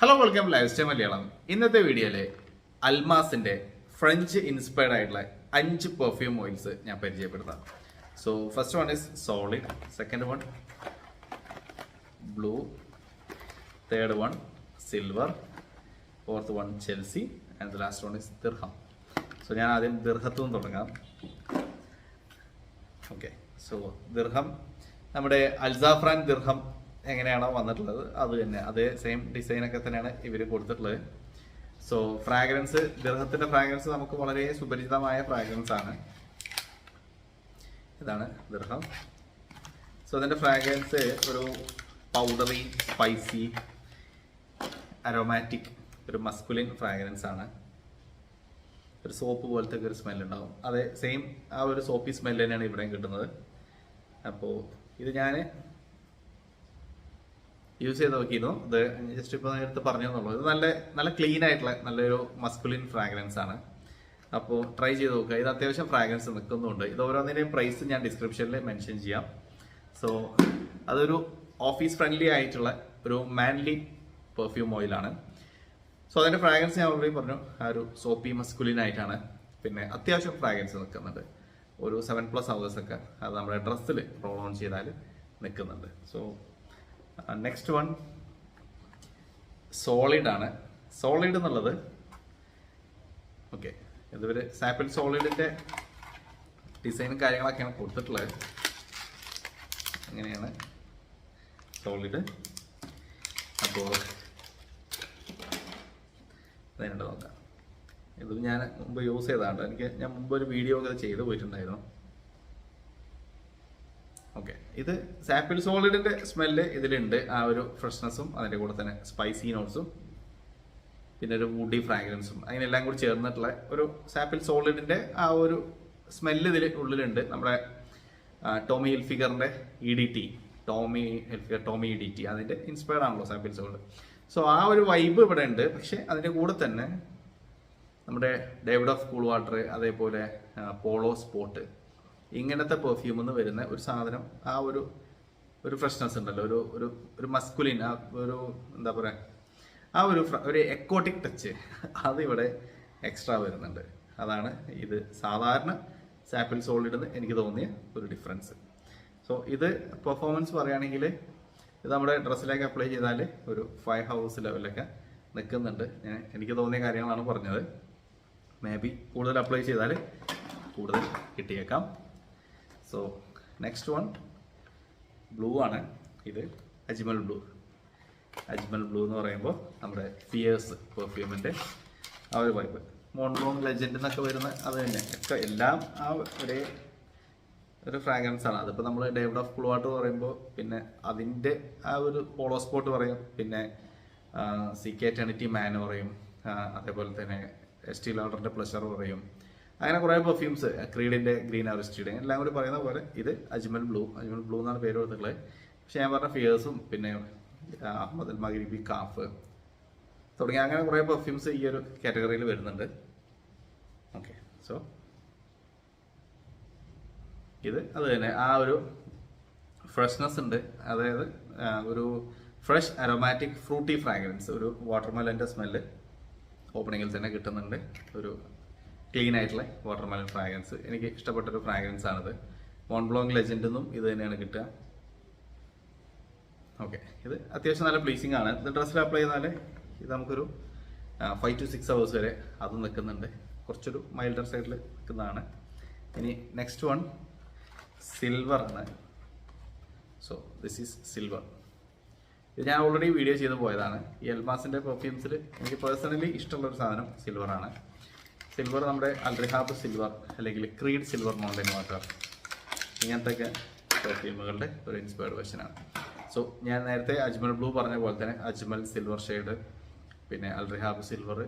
Hello welcome life style Malayalam. ഇന്നത്തെ വീഡിയോയില് അൽമാസിന്റെ French inspired ആയിട്ടുള്ള 5 പെർഫ്യൂം ഓയിൽസ് ഞാൻ പരിചയപ്പെടുത്താം. So first one is solid, second one blue, third one silver, fourth one Chelsea and the last one is dirham. So ഞാൻ ആദ്യം ദിർഹത്തും തുടങ്ങാം. Okay, so ദിർഹം നമ്മുടെ അൽസാഫ്രാൻ ദിർഹം എങ്ങനെയാണോ വന്നിട്ടുള്ളത് അത് തന്നെ, അതേ സെയിം ഡിസൈനൊക്കെ തന്നെയാണ് ഇവർ കൊടുത്തിട്ടുള്ളത്. സോ ഫ്രാഗ്രൻസ്, ദിർഹത്തിന്റെ ഫ്രാഗ്രൻസ് നമുക്ക് വളരെ സുപരിചിതമായ ഫ്രാഗ്രൻസ് ആണ്. ഇതാണ് ദിർഹം. സോ അതിന്റെ ഫ്രാഗ്രൻസ് ഒരു പൗഡറി, സ്പൈസി, അരോമാറ്റിക്, ഒരു മസ്കുലിൻ ഫ്രാഗ്രൻസ് ആണ്. ഒരു സോപ്പ് പോലത്തെ ഒരു സ്മെൽ ഉണ്ടാവും. അതെ സെയിം ആ ഒരു സോപ്പി സ്മെൽ തന്നെയാണ് ഇവിടെയും കിട്ടുന്നത്. അപ്പോൾ ഇത് ഞാൻ യൂസ് ചെയ്ത് നോക്കിയിരുന്നു. ഇത് ജസ്റ്റ് ഇപ്പോൾ നേരത്തെ പറഞ്ഞു എന്നുള്ളൂ. ഇത് നല്ല ക്ലീൻ ആയിട്ടുള്ള നല്ലൊരു മസ്കുലിൻ ഫ്രാഗ്രൻസ് ആണ്. അപ്പോൾ ട്രൈ ചെയ്ത് നോക്കുക. ഇത് അത്യാവശ്യം ഫ്രാഗ്രൻസ് നിൽക്കുന്നുണ്ട്. ഇത് ഓരോന്നിൻ്റെയും പ്രൈസ് ഞാൻ ഡിസ്ക്രിപ്ഷനിൽ മെൻഷൻ ചെയ്യാം. സോ അതൊരു ഓഫീസ് ഫ്രണ്ട്ലി ആയിട്ടുള്ള ഒരു മാൻലി പെർഫ്യൂം ഓയിലാണ്. സോ അതിൻ്റെ ഫ്രാഗ്രൻസ് ഞാൻ ഓൾറെഡി പറഞ്ഞു, ആ ഒരു സോപ്പി മസ്കുലിൻ ആയിട്ടാണ്. പിന്നെ അത്യാവശ്യം ഫ്രാഗ്രൻസ് നിൽക്കുന്നുണ്ട്. ഒരു 7+ hours ഒക്കെ അത് നമ്മുടെ ഡ്രസ്സിൽ റോൾ ഓൺ ചെയ്താൽ നിൽക്കുന്നുണ്ട്. സോ നെക്സ്റ്റ് വൺ സോളിഡ് ആണ്. സോളിഡ് എന്നുള്ളത് ഓക്കെ, ഇതുവരെ സാപ്പിൾ സോളിഡിന്റെ ഡിസൈനും കാര്യങ്ങളൊക്കെയാണ് കൊടുത്തിട്ടുള്ളത്. അങ്ങനെയാണ് സോളിഡ്. അപ്പോൾ അതിനുണ്ട് നോക്കാം. ഇത് ഞാൻ മുമ്പ് യൂസ് ചെയ്തതാണ്. ഞാൻ മുമ്പ് ഒരു വീഡിയോ ഒക്കെ ചെയ്ത് പോയിട്ടുണ്ടായിരുന്നു. ഓക്കെ, ഇത് സാപ്പിൾ സോളിഡിന്റെ സ്മെല്ല് ഇതിലുണ്ട്. ആ ഒരു ഫ്രഷ്നെസ്സും അതിൻ്റെ കൂടെ തന്നെ സ്പൈസി നോട്ട്സും പിന്നെ ഒരു വുഡി ഫ്രാഗ്രൻസും അതിനെല്ലാം കൂടി ചേർന്നിട്ടുള്ള ഒരു സാപ്പിൾ സോളിഡിന്റെ ആ ഒരു സ്മെല്ല് ഇതിൽ ഉള്ളിലുണ്ട്. നമ്മുടെ ടോമി ഹിൽഫിഗറിന്റെ EDT, ടോമി EDT അതിന്റെ ഇൻസ്പയർഡ് ആണല്ലോ സാപ്പിൾ സോളിഡ്. സോ ആ ഒരു വൈബ് ഇവിടെ ഉണ്ട്. പക്ഷെ അതിന്റെ കൂടെ തന്നെ നമ്മുടെ ഡേവിഡ് ഓഫ് കൂൾ വാട്ടർ, അതേപോലെ പോളോ സ്പോട്ട്, ഇങ്ങനത്തെ പെർഫ്യൂമിൽ നിന്ന് വരുന്ന ഒരു സാധനം, ആ ഒരു ഫ്രഷ്നെസ് ഉണ്ടല്ലോ, ഒരു മസ്കുലിൻ, ആ ഒരു എന്താ പറയുക, ആ ഒരു എക്കോട്ടിക് ടച്ച് അതിവിടെ എക്സ്ട്രാ വരുന്നുണ്ട്. അതാണ് ഇത് സാധാരണ സാപ്പിൾ സോളിഡിന് എനിക്ക് തോന്നിയ ഒരു ഡിഫറൻസ്. സോ ഇത് പെർഫോമൻസ് പറയുകയാണെങ്കിൽ ഇത് നമ്മുടെ ഡ്രസ്സിലേക്ക് അപ്ലൈ ചെയ്താൽ ഒരു 5 hours ലെവലൊക്കെ നിൽക്കുന്നുണ്ട്. എനിക്ക് തോന്നിയ കാര്യങ്ങളാണ് പറഞ്ഞത്. മേ ബി കൂടുതൽ അപ്ലൈ ചെയ്താൽ കൂടുതൽ കിട്ടിയേക്കാം. സോ നെക്സ്റ്റ് വൺ ബ്ലൂ ആണ്. ഇത് അജ്മൽ ബ്ലൂ എന്ന് പറയുമ്പോൾ നമ്മുടെ ഫിയേഴ്സ് പെർഫ്യൂമിൻ്റെ ആ ഒരു വൈബ്, മോൺബ്ലോങ് ലെജൻഡ് എന്നൊക്കെ വരുന്ന അത് തന്നെ ഒക്കെ എല്ലാം ആ ഒരേ ഒരു ഫ്രാഗ്രൻസ് ആണ്. അതിപ്പോൾ നമ്മൾ ഡേവിഡ് ഓഫ് കൂൾ വാട്ടർ പറയുമ്പോൾ പിന്നെ അതിൻ്റെ ആ ഒരു പോളോ സ്പോട്ട് പറയും, പിന്നെ CK എറ്റേണിറ്റി മാൻ പറയും, അതേപോലെ തന്നെ ST ലോഡറിൻ്റെ പ്ലഷർ പറയും. അങ്ങനെ കുറേ പെർഫ്യൂംസ്, ക്രീഡിന്റെ ഗ്രീൻ ആറിസ്റ്റീഡ് എല്ലാം കൂടി പറയുന്ന പോലെ ഇത് അജ്മൽ ബ്ലൂ എന്നാണ് പേര് കൊടുത്തിട്ടുള്ളത്. പക്ഷെ ഞാൻ പറഞ്ഞ ഫിയേഴ്സും പിന്നെ അഹമ്മദ് അൽ മഗ്രിബി, കാഫ് തുടങ്ങി അങ്ങനെ കുറേ പെർഫ്യൂംസ് ഈ ഒരു കാറ്റഗറിയിൽ വരുന്നുണ്ട്. ഓക്കെ, സോ ഇത് അത് തന്നെ ആ ഒരു ഫ്രഷ്നെസ് ഉണ്ട്. അതായത് ഒരു ഫ്രഷ് അരോമാറ്റിക് ഫ്രൂട്ടി ഫ്രാഗ്രൻസ്, ഒരു വാട്ടർമെലൻ്റെ സ്മെല്ല് ഓപ്പണിങ്ങിൽ തന്നെ കിട്ടുന്നുണ്ട്. ഒരു ക്ലീൻ ആയിട്ടുള്ള വാട്ടർമെലൺ ഫ്രാഗ്രൻസ് എനിക്ക് ഇഷ്ടപ്പെട്ടൊരു ഫ്രാഗ്രൻസ് ആണിത്. മോൺബ്ലോങ് ലെജൻഡ് എന്നും ഇത് തന്നെയാണ് കിട്ടുക. ഓക്കെ, ഇത് അത്യാവശ്യം നല്ല പ്ലീസിങ് ആണ്. ഇത് ഡ്രസ്സിൽ അപ്ലൈ ചെയ്താൽ ഇത് നമുക്കൊരു 5 to 6 hours വരെ അത് നിൽക്കുന്നുണ്ട്. കുറച്ചൊരു മൈൽഡർ സൈഡിൽ നിൽക്കുന്നതാണ്. ഇനി നെക്സ്റ്റ് വൺ സിൽവർ ആണ്. So this is silver. ഇത് ഞാൻ ഓൾറെഡി വീഡിയോ ചെയ്ത് പോയതാണ്. ഈ എൽമാസിൻ്റെ പെർഫ്യൂംസിൽ എനിക്ക് പേഴ്സണലി ഇഷ്ടമുള്ളൊരു സാധനം സിൽവറാണ്. സിൽവർ നമ്മുടെ അൽറിഹാബ് സിൽവർ അല്ലെങ്കിൽ ക്രീഡ് സിൽവർ മൗണ്ടൻ വാട്ടർ ഇങ്ങനത്തെ പെർഫ്യൂമുകളുടെ ഒരു ഇൻസ്പയർഡ് വെർഷനാണ്. സോ ഞാൻ നേരത്തെ അജ്മൽ ബ്ലൂ പറഞ്ഞ പോലെ തന്നെ അജ്മൽ സിൽവർ ഷെയ്ഡ്, പിന്നെ അൽറിഹാബ് സിൽവർ,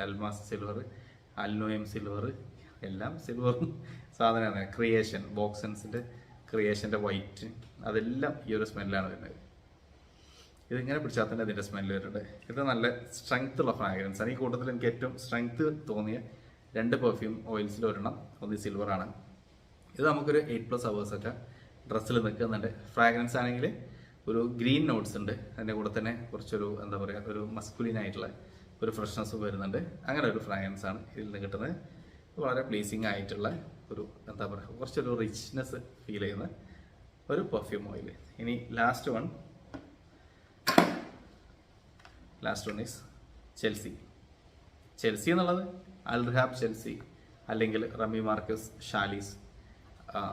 അൽമാസ് സിൽവർ, അൽനോയം സിൽവർ, എല്ലാം സിൽവറും സാധനമാണ്. ക്രിയേഷൻ, ബോക്സൻസിൻ്റെ ക്രിയേഷൻ്റെ വൈറ്റ്, അതെല്ലാം ഈ ഒരു സ്മെല്ലാണ് വരുന്നത്. ഇതിങ്ങനെ പിടിച്ചാൽ തന്നെ അതിൻ്റെ സ്മെല്ല് വരുന്നുണ്ട്. ഇത് നല്ല സ്ട്രെങ്ത് ഉള്ള ഫ്രാഗ്രൻസ് ആണ്. ഈ കൂട്ടത്തിൽ എനിക്ക് ഏറ്റവും സ്ട്രെങ്ത് തോന്നിയ 2 പെർഫ്യൂം ഓയിൽസിൽ ഒരെണ്ണം ഒന്ന് സിൽവറാണ്. ഇത് നമുക്കൊരു 8+ hours ഒക്കെ ഡ്രസ്സിൽ നിൽക്കുന്നുണ്ട്. ഫ്രാഗ്രൻസ് ആണെങ്കിൽ ഒരു ഗ്രീൻ നോട്ട്സ് ഉണ്ട്. അതിൻ്റെ കൂടെ തന്നെ കുറച്ചൊരു എന്താ പറയുക ഒരു മസ്കുലിൻ ആയിട്ടുള്ള ഒരു ഫ്രഷ്നെസ് വരുന്നുണ്ട്. അങ്ങനെ ഒരു ഫ്രാഗ്രൻസ് ആണ് ഇതിൽ നിന്ന് കിട്ടുന്നത്. വളരെ പ്ലീസിങ് ആയിട്ടുള്ള ഒരു എന്താ പറയുക കുറച്ചൊരു റിച്ച്നെസ് ഫീൽ ചെയ്യുന്ന ഒരു പെർഫ്യൂം ഓയിൽ. ഇനി ലാസ്റ്റ് വൺ ഈസ് ചെൽസി എന്നുള്ളത് അൽ റിഹാബ് ചെൽസി, അല്ലെങ്കിൽ റമി മാർക്കസ് ഷാലീസ്,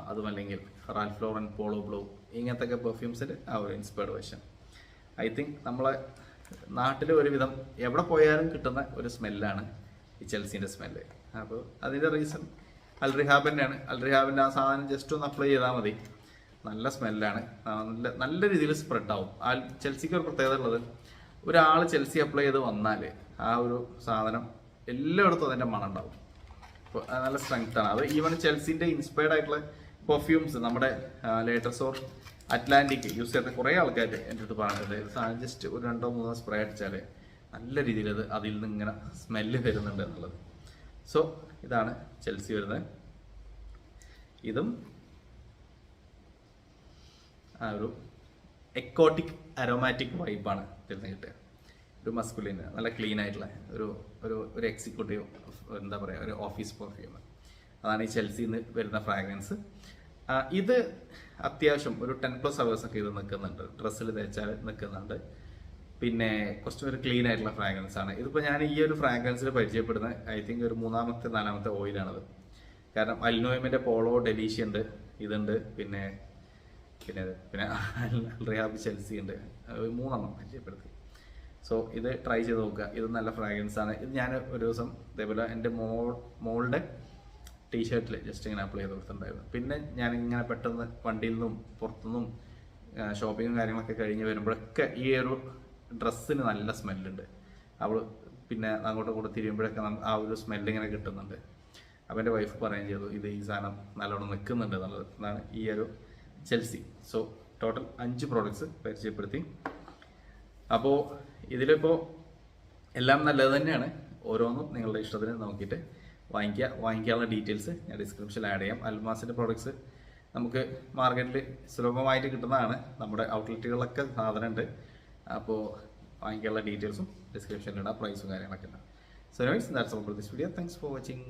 അതുമല്ലെങ്കിൽ റാൽഫ് ലോറൻ പോളോ ബ്ലൂ, ഇങ്ങനത്തെ ഒക്കെ പെർഫ്യൂംസിൽ ആ ഒരു ഇൻസ്പയർഡ് വേർഷൻ. ഐ തിങ്ക് നമ്മളെ നാട്ടിൽ ഒരുവിധം എവിടെ പോയാലും കിട്ടുന്ന ഒരു സ്മെല്ലാണ് ഈ ചെൽസിൻ്റെ സ്മെല്ല്. അപ്പോൾ അതിൻ്റെ റീസൺ അൽ റിഹാബ് തന്നെയാണ്. അൽ റിഹാബിൻ്റെ ആ സാധനം ജസ്റ്റ് ഒന്ന് അപ്ലൈ ചെയ്താൽ മതി, നല്ല സ്മെല്ലാണ്, നല്ല രീതിയിൽ സ്പ്രെഡ് ആവും. ആ ചെൽസിക്ക് ഒരു പ്രത്യേകത ഉള്ളത്, ഒരാൾ ചെൽസി അപ്ലൈ ചെയ്ത് വന്നാൽ ആ ഒരു സാധനം എല്ലായിടത്തും അതിൻ്റെ മണം ഉണ്ടാവും. അപ്പോൾ നല്ല സ്ട്രെങ്ത് ആണ് അത്. ഈവൻ ചെൽസിൻ്റെ ഇൻസ്പയർഡ് ആയിട്ടുള്ള പെർഫ്യൂംസ് നമ്മുടെ ലേറ്റസോർ അറ്റ്ലാന്റിക് യൂസ് ചെയ്യുന്ന കുറേ ആൾക്കാർ എൻ്റെ അടുത്ത് പറഞ്ഞത് സാധനം ജസ്റ്റ് ഒരു 2-3 സ്പ്രേ അടിച്ചാൽ നല്ല രീതിയിൽ അത് അതിൽ നിന്ന് ഇങ്ങനെ സ്മെല്ല് വരുന്നുണ്ട് എന്നുള്ളത്. സോ ഇതാണ് ചെൽസി വരുന്നത്. ഇതും ആ ഒരു എക്കോട്ടിക് അരോമാറ്റിക് വൈബാണ് ഇതിൽ നിന്ന് കിട്ടുക. ഒരു മസ്കുലിൻ നല്ല ക്ലീൻ ആയിട്ടുള്ള ഒരു ഒരു ഒരു എക്സിക്യൂട്ടീവ് എന്താ പറയുക ഒരു ഓഫീസ് പെർഫ്യൂം. അതാണ് ഈ ചെൽസിയിൽ നിന്ന് വരുന്ന ഫ്രാഗ്രൻസ്. ഇത് അത്യാവശ്യം ഒരു 10+ hours ഒക്കെ ഇത് നിൽക്കുന്നുണ്ട്, ഡ്രസ്സിൽ തേച്ചാൽ നിൽക്കുന്നുണ്ട്. പിന്നെ കുറച്ചൊരു ക്ലീൻ ആയിട്ടുള്ള ഫ്രാഗ്രൻസ് ആണ്. ഇതിപ്പോൾ ഞാൻ ഈ ഒരു ഫ്രാഗ്രൻസിൽ പരിചയപ്പെടുന്ന ഐ തിങ്ക് ഒരു 3-4 ഓയിലാണത്. കാരണം അൽനോയിമിൻ്റെ പോളോ ഡെലീഷ്യ ഉണ്ട്, ഇതുണ്ട്, പിന്നെ പിന്നെ പിന്നെ റിഹാബ് ചെൽസി ഉണ്ട്. 3 പരിചയപ്പെടുത്തി. സോ ഇത് ട്രൈ ചെയ്ത് നോക്കുക. ഇത് നല്ല ഫ്രാഗ്രൻസ് ആണ്. ഇത് ഞാൻ ഒരു ദിവസം ഇതേപോലെ എൻ്റെ മോളുടെ ടീഷർട്ടിൽ ജസ്റ്റ് ഇങ്ങനെ അപ്ലൈ ചെയ്ത് കൊടുത്തിട്ടുണ്ടായിരുന്നു. പിന്നെ ഞാനിങ്ങനെ പെട്ടെന്ന് വണ്ടിയിൽ നിന്നും പുറത്തുനിന്നും ഷോപ്പിങ്ങും കാര്യങ്ങളൊക്കെ കഴിഞ്ഞ് വരുമ്പോഴൊക്കെ ഈ ഒരു ഡ്രസ്സിന് നല്ല സ്മെല്ലുണ്ട്. അവൾ പിന്നെ അങ്ങോട്ടും കൂടെ തിരിയുമ്പോഴൊക്കെ ആ ഒരു സ്മെല്ലിങ്ങനെ കിട്ടുന്നുണ്ട്. അപ്പോൾ എൻ്റെ വൈഫ് പറയുകയും ചെയ്തു ഇത് ഈ സാധനം നല്ലോണം നിൽക്കുന്നുണ്ട് എന്നുള്ളത്. അതാണ് ഈ ഒരു ചെൽസി. സോ ടോട്ടൽ 5 പ്രോഡക്ട്സ് പരിചയപ്പെടുത്തി. അപ്പോൾ ഇതിലിപ്പോൾ എല്ലാം നല്ലത് തന്നെയാണ്. ഓരോന്നും നിങ്ങളുടെ ഇഷ്ടത്തിന് നോക്കിയിട്ട് വാങ്ങിക്കാനുള്ള ഡീറ്റെയിൽസ് ഞാൻ ഡിസ്ക്രിപ്ഷനിൽ ആഡ് ചെയ്യാം. അൽമാസിൻ്റെ പ്രോഡക്ട്സ് നമുക്ക് മാർക്കറ്റിൽ സുലഭമായിട്ട് കിട്ടുന്നതാണ്. നമ്മുടെ ഔട്ട്ലെറ്റുകളിലൊക്കെ സാധനം ഉണ്ട്. അപ്പോൾ വാങ്ങിക്കാനുള്ള ഡീറ്റെയിൽസും ഡിസ്ക്രിപ്ഷനിലിടാം, പ്രൈസും കാര്യങ്ങളൊക്കെ ഉണ്ടാവും. So that's all for this video. Thanks for watching.